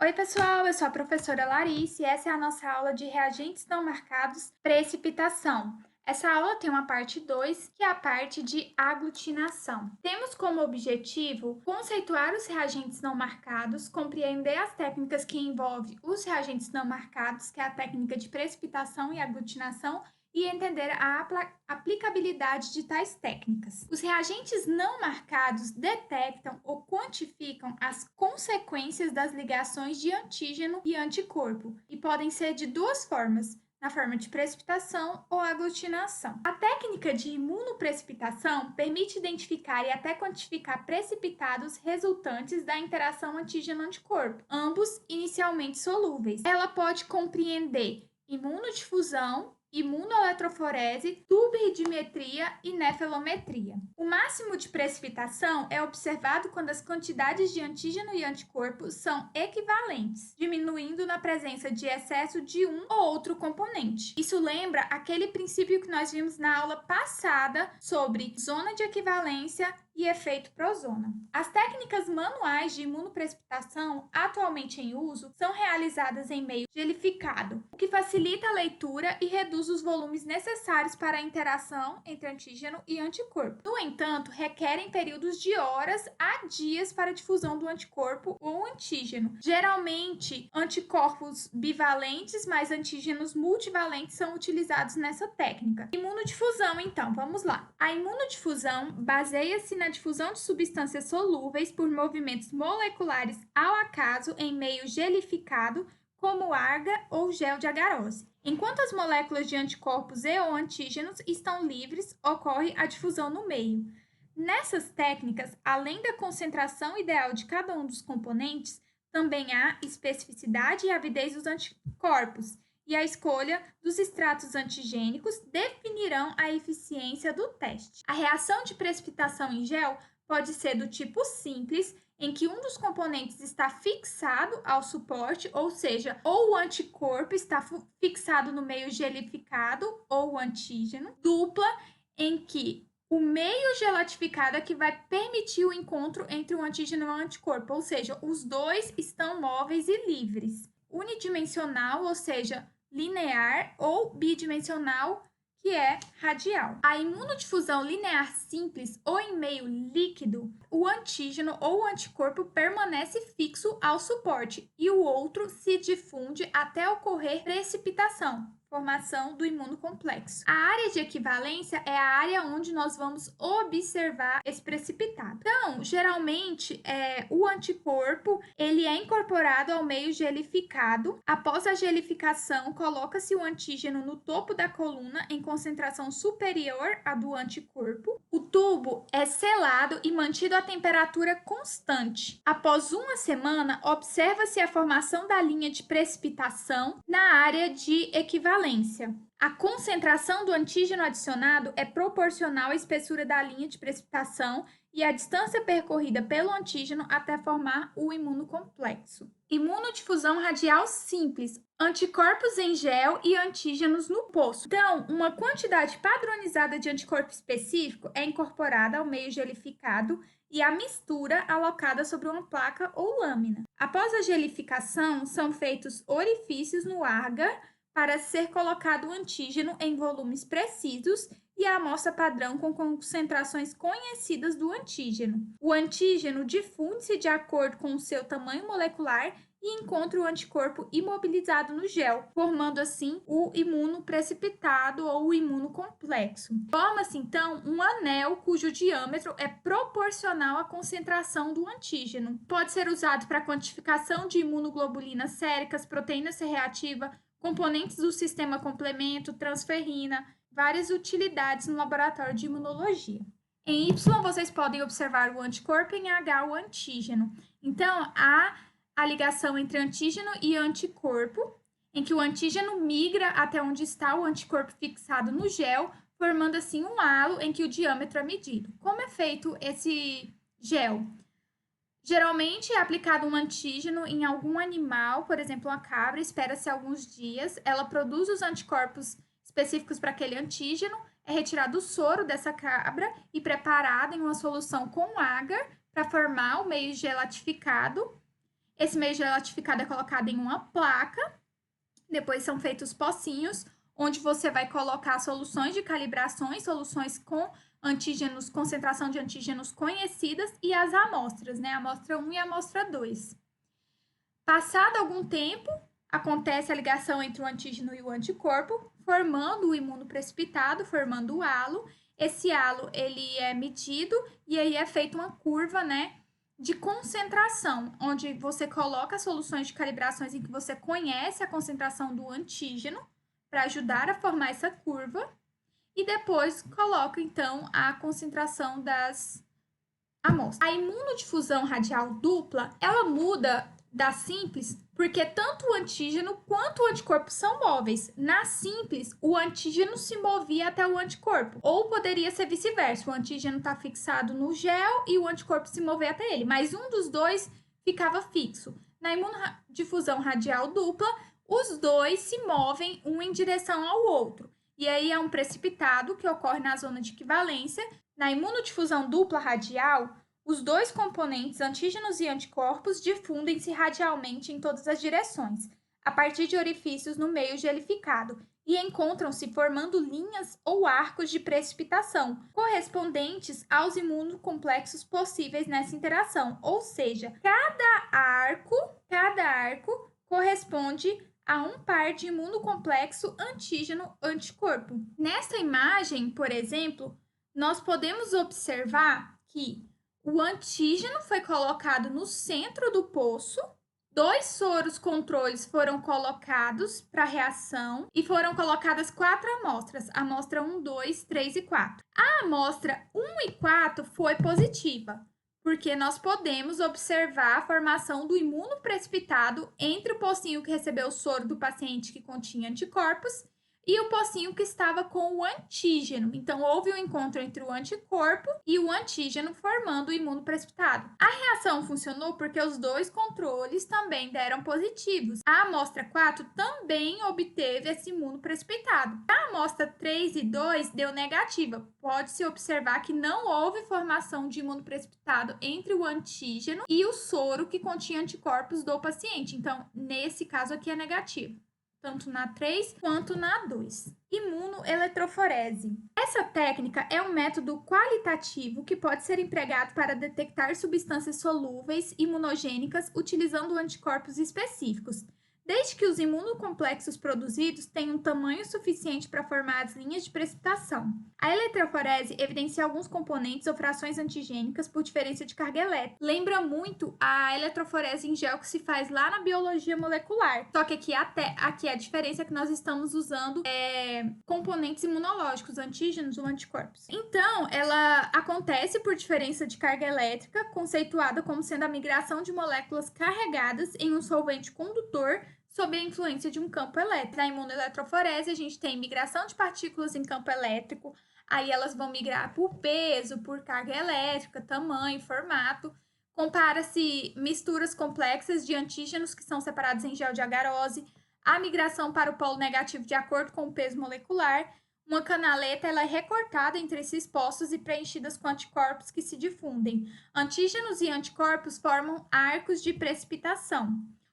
Oi, pessoal, eu sou a professora Larissa e essa é a nossa aula de reagentes não marcados, precipitação. Essa aula tem uma parte 2, que é a parte de aglutinação. Temos como objetivo conceituar os reagentes não marcados, compreender as técnicas que envolvem os reagentes não marcados, que é a técnica de precipitação e aglutinação, e entender a aplicabilidade de tais técnicas. Os reagentes não marcados detectam ou quantificam as consequências das ligações de antígeno e anticorpo e podem ser de duas formas, na forma de precipitação ou aglutinação. A técnica de imunoprecipitação permite identificar e até quantificar precipitados resultantes da interação antígeno-anticorpo, ambos inicialmente solúveis. Ela pode compreender imunodifusão, imunoeletroforese, turbidimetria e nefelometria. O máximo de precipitação é observado quando as quantidades de antígeno e anticorpo são equivalentes, diminuindo na presença de excesso de um ou outro componente. Isso lembra aquele princípio que nós vimos na aula passada sobre zona de equivalência e efeito prozona. As técnicas manuais de imunoprecipitação atualmente em uso são realizadas em meio gelificado, o que facilita a leitura e reduz os volumes necessários para a interação entre antígeno e anticorpo. No entanto, requerem períodos de horas a dias para a difusão do anticorpo ou antígeno. Geralmente, anticorpos bivalentes mais antígenos multivalentes são utilizados nessa técnica. Imunodifusão, então, vamos lá. A imunodifusão baseia-se na difusão de substâncias solúveis por movimentos moleculares ao acaso em meio gelificado, como agar ou gel de agarose. Enquanto as moléculas de anticorpos e ou antígenos estão livres, ocorre a difusão no meio. Nessas técnicas, além da concentração ideal de cada um dos componentes, também há especificidade e avidez dos anticorpos, e a escolha dos estratos antigênicos definirão a eficiência do teste. A reação de precipitação em gel pode ser do tipo simples, em que um dos componentes está fixado ao suporte, ou seja, ou o anticorpo está fixado no meio gelificado ou o antígeno. Dupla, em que o meio gelatificado é que vai permitir o encontro entre o antígeno e o anticorpo, ou seja, os dois estão móveis e livres. Unidimensional, ou seja, linear, ou bidimensional, que é radial. A imunodifusão linear simples ou em meio líquido, o antígeno ou o anticorpo permanece fixo ao suporte e o outro se difunde até ocorrer precipitação, formação do imunocomplexo. A área de equivalência é a área onde nós vamos observar esse precipitado. Então, geralmente, o anticorpo ele é incorporado ao meio gelificado. Após a gelificação, coloca-se o antígeno no topo da coluna em concentração superior à do anticorpo. O tubo é selado e mantido a temperatura constante. Após uma semana, observa-se a formação da linha de precipitação na área de equivalência. A concentração do antígeno adicionado é proporcional à espessura da linha de precipitação e à distância percorrida pelo antígeno até formar o imunocomplexo. Imunodifusão radial simples, anticorpos em gel e antígenos no poço. Então, uma quantidade padronizada de anticorpo específico é incorporada ao meio gelificado e a mistura alocada sobre uma placa ou lâmina. Após a gelificação, são feitos orifícios no agar para ser colocado o antígeno em volumes precisos e a amostra padrão com concentrações conhecidas do antígeno. O antígeno difunde-se de acordo com o seu tamanho molecular e encontra o anticorpo imobilizado no gel, formando assim o imunoprecipitado ou o imunocomplexo. Forma-se então um anel cujo diâmetro é proporcional à concentração do antígeno. Pode ser usado para quantificação de imunoglobulinas séricas, proteína C reativa, componentes do sistema complemento, transferrina, várias utilidades no laboratório de imunologia. Em Y, vocês podem observar o anticorpo, em H, o antígeno. Então, há a ligação entre antígeno e anticorpo, em que o antígeno migra até onde está o anticorpo fixado no gel, formando assim um halo em que o diâmetro é medido. Como é feito esse gel? Geralmente é aplicado um antígeno em algum animal, por exemplo, uma cabra, espera-se alguns dias, ela produz os anticorpos específicos para aquele antígeno, é retirado o soro dessa cabra e preparado em uma solução com agar para formar o meio gelatificado. Esse meio gelatificado é colocado em uma placa, depois são feitos pocinhos, onde você vai colocar soluções de calibrações, soluções com antígenos, concentração de antígenos conhecidas e as amostras, né? A amostra 1 e a amostra 2. Passado algum tempo, acontece a ligação entre o antígeno e o anticorpo, formando o imunoprecipitado, formando o halo. Esse halo, ele é medido e aí é feita uma curva, né, de concentração, onde você coloca soluções de calibrações em que você conhece a concentração do antígeno para ajudar a formar essa curva e depois coloca então a concentração das amostras. A imunodifusão radial dupla, ela muda da simples porque tanto o antígeno quanto o anticorpo são móveis. Na simples, o antígeno se movia até o anticorpo, ou poderia ser vice-versa, o antígeno está fixado no gel e o anticorpo se mover até ele, mas um dos dois ficava fixo. Na imunodifusão radial dupla, os dois se movem um em direção ao outro. E aí é um precipitado que ocorre na zona de equivalência. Na imunodifusão dupla radial, os dois componentes, antígenos e anticorpos, difundem-se radialmente em todas as direções, a partir de orifícios no meio gelificado, e encontram-se formando linhas ou arcos de precipitação, correspondentes aos imunocomplexos possíveis nessa interação. Ou seja, cada arco corresponde a um par de imunocomplexo antígeno-anticorpo. Nessa imagem, por exemplo, nós podemos observar que o antígeno foi colocado no centro do poço, 2 soros controles foram colocados para a reação e foram colocadas 4 amostras, amostra 1, 2, 3 e 4. A amostra 1 e 4 foi positiva, porque nós podemos observar a formação do imunoprecipitado entre o pocinho que recebeu o soro do paciente que continha anticorpos e o pocinho que estava com o antígeno. Então, houve um encontro entre o anticorpo e o antígeno, formando o imunoprecipitado. A reação funcionou porque os dois controles também deram positivos. A amostra 4 também obteve esse imunoprecipitado. A amostra 3 e 2 deu negativa. Pode-se observar que não houve formação de imunoprecipitado entre o antígeno e o soro que continha anticorpos do paciente. Então, nesse caso aqui é negativo, tanto na 3 quanto na 2. Imunoeletroforese. Essa técnica é um método qualitativo que pode ser empregado para detectar substâncias solúveis imunogênicas utilizando anticorpos específicos, desde que os imunocomplexos produzidos tenham tamanho suficiente para formar as linhas de precipitação. A eletroforese evidencia alguns componentes ou frações antigênicas por diferença de carga elétrica. Lembra muito a eletroforese em gel que se faz lá na biologia molecular. Só que aqui a diferença é que nós estamos usando componentes imunológicos, antígenos ou anticorpos. Então, ela acontece por diferença de carga elétrica, conceituada como sendo a migração de moléculas carregadas em um solvente condutor sob a influência de um campo elétrico. Na imunoeletroforese, a gente tem migração de partículas em campo elétrico, aí elas vão migrar por peso, por carga elétrica, tamanho, formato. Compara-se misturas complexas de antígenos que são separados em gel de agarose, a migração para o polo negativo de acordo com o peso molecular. Uma canaleta ela é recortada entre esses postos e preenchidas com anticorpos que se difundem. Antígenos e anticorpos formam arcos de precipitação.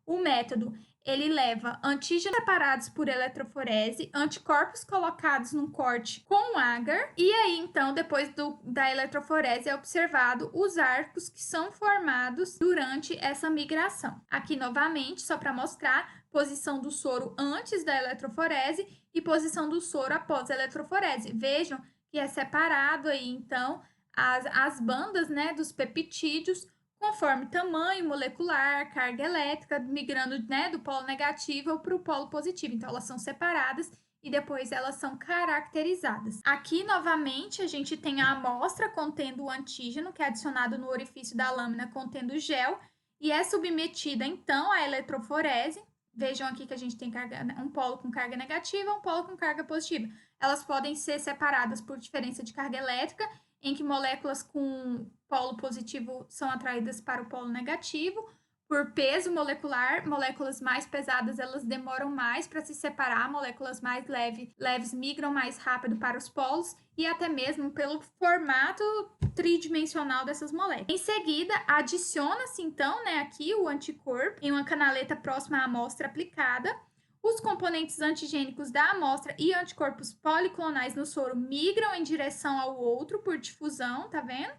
O método ele leva antígenos separados por eletroforese, anticorpos colocados num corte com agar, e aí, então, depois da eletroforese, é observado os arcos que são formados durante essa migração. Aqui, novamente, só para mostrar, posição do soro antes da eletroforese e posição do soro após a eletroforese. Vejam que é separado aí, então, as bandas, né, dos peptídeos, conforme tamanho molecular, carga elétrica, migrando, né, do polo negativo para o polo positivo. Então, elas são separadas e depois elas são caracterizadas. Aqui, novamente, a gente tem a amostra contendo o antígeno, que é adicionado no orifício da lâmina contendo gel, e é submetida, então, à eletroforese. Vejam aqui que a gente tem um polo com carga negativa, um polo com carga positiva. Elas podem ser separadas por diferença de carga elétrica, em que moléculas com polo positivo são atraídas para o polo negativo, por peso molecular, moléculas mais pesadas elas demoram mais para se separar, moléculas mais leves migram mais rápido para os polos e até mesmo pelo formato tridimensional dessas moléculas. Em seguida, adiciona-se então, aqui o anticorpo em uma canaleta próxima à amostra aplicada. Os componentes antigênicos da amostra e anticorpos policlonais no soro migram em direção ao outro por difusão, tá vendo?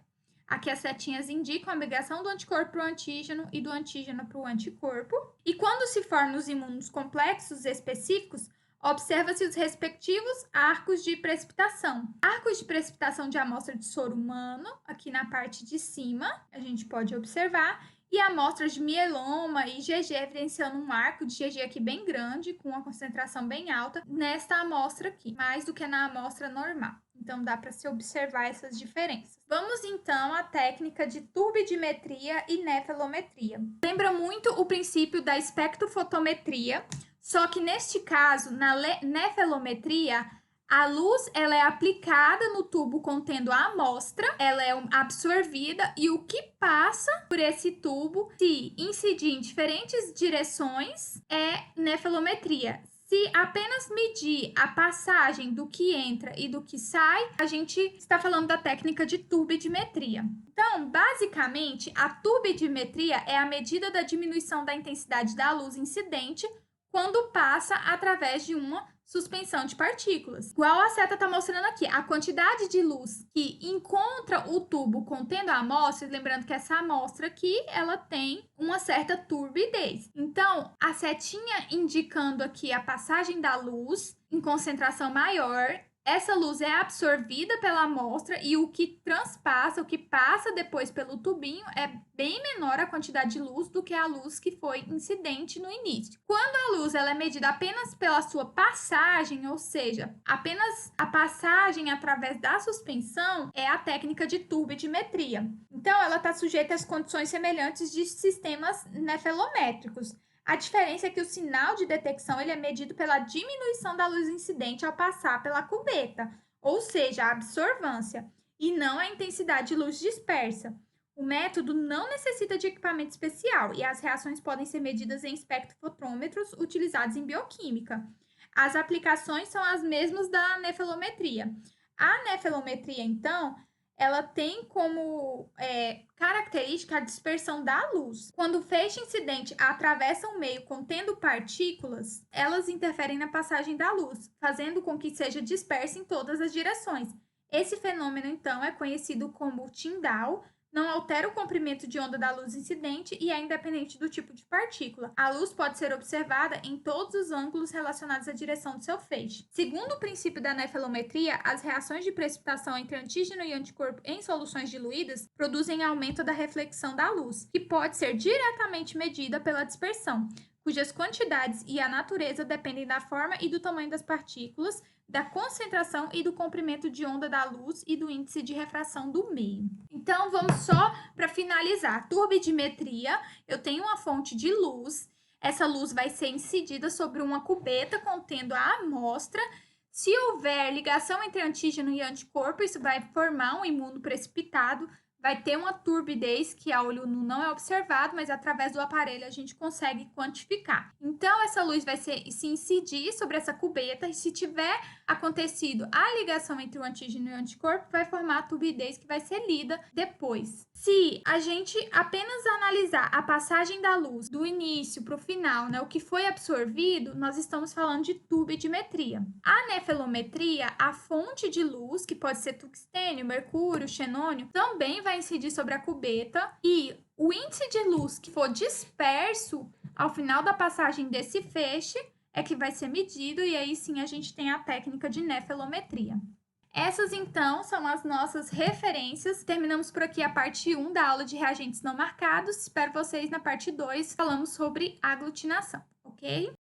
Aqui as setinhas indicam a migração do anticorpo para o antígeno e do antígeno para o anticorpo. E quando se formam os imunos complexos específicos, observa-se os respectivos arcos de precipitação. Arcos de precipitação de amostra de soro humano, aqui na parte de cima, a gente pode observar, e amostras de mieloma e IgG, evidenciando um arco de IgG aqui bem grande, com uma concentração bem alta, nesta amostra aqui, mais do que na amostra normal. Então, dá para se observar essas diferenças. Vamos, então, à técnica de turbidimetria e nefelometria. Lembra muito o princípio da espectrofotometria, só que, neste caso, na nefelometria, a luz ela é aplicada no tubo contendo a amostra, ela é absorvida e o que passa por esse tubo, se incidir em diferentes direções, é nefelometria. Se apenas medir a passagem do que entra e do que sai, a gente está falando da técnica de turbidimetria. Então, basicamente, a turbidimetria é a medida da diminuição da intensidade da luz incidente quando passa através de uma suspensão de partículas. Igual a seta está mostrando aqui, a quantidade de luz que encontra o tubo contendo a amostra, lembrando que essa amostra aqui, ela tem uma certa turbidez. Então, a setinha indicando aqui a passagem da luz em concentração maior, essa luz é absorvida pela amostra e o que transpassa, o que passa depois pelo tubinho é bem menor a quantidade de luz do que a luz que foi incidente no início. Quando a luz ela é medida apenas pela sua passagem, ou seja, apenas a passagem através da suspensão, é a técnica de turbidimetria. Então, ela está sujeita às condições semelhantes de sistemas nefelométricos. A diferença é que o sinal de detecção ele é medido pela diminuição da luz incidente ao passar pela cubeta, ou seja, a absorvância, e não a intensidade de luz dispersa. O método não necessita de equipamento especial e as reações podem ser medidas em espectrofotômetros utilizados em bioquímica. As aplicações são as mesmas da nefelometria. A nefelometria, então, ela tem como característica a dispersão da luz. Quando o feixe incidente atravessa um meio contendo partículas, elas interferem na passagem da luz, fazendo com que seja dispersa em todas as direções. Esse fenômeno, então, é conhecido como Tyndall, não altera o comprimento de onda da luz incidente e é independente do tipo de partícula. A luz pode ser observada em todos os ângulos relacionados à direção do seu feixe. Segundo o princípio da nefelometria, as reações de precipitação entre antígeno e anticorpo em soluções diluídas produzem aumento da reflexão da luz, que pode ser diretamente medida pela dispersão, cujas quantidades e a natureza dependem da forma e do tamanho das partículas, da concentração e do comprimento de onda da luz e do índice de refração do meio. Então, vamos só para finalizar. Turbidimetria, eu tenho uma fonte de luz, essa luz vai ser incidida sobre uma cubeta contendo a amostra. Se houver ligação entre antígeno e anticorpo, isso vai formar um imunoprecipitado, vai ter uma turbidez que a olho nu não é observado, mas através do aparelho a gente consegue quantificar. Então, essa luz vai se incidir sobre essa cubeta e se tiver acontecido a ligação entre o antígeno e o anticorpo, vai formar a turbidez que vai ser lida depois. Se a gente apenas analisar a passagem da luz do início para o final, o que foi absorvido, nós estamos falando de turbidimetria. A nefelometria, a fonte de luz, que pode ser tungstênio, mercúrio, xenônio, também vai incidir sobre a cubeta e o índice de luz que for disperso ao final da passagem desse feixe é que vai ser medido e aí sim a gente tem a técnica de nefelometria. Essas, então, são as nossas referências. Terminamos por aqui a parte 1 da aula de reagentes não marcados. Espero vocês na parte 2. Falamos sobre aglutinação, ok?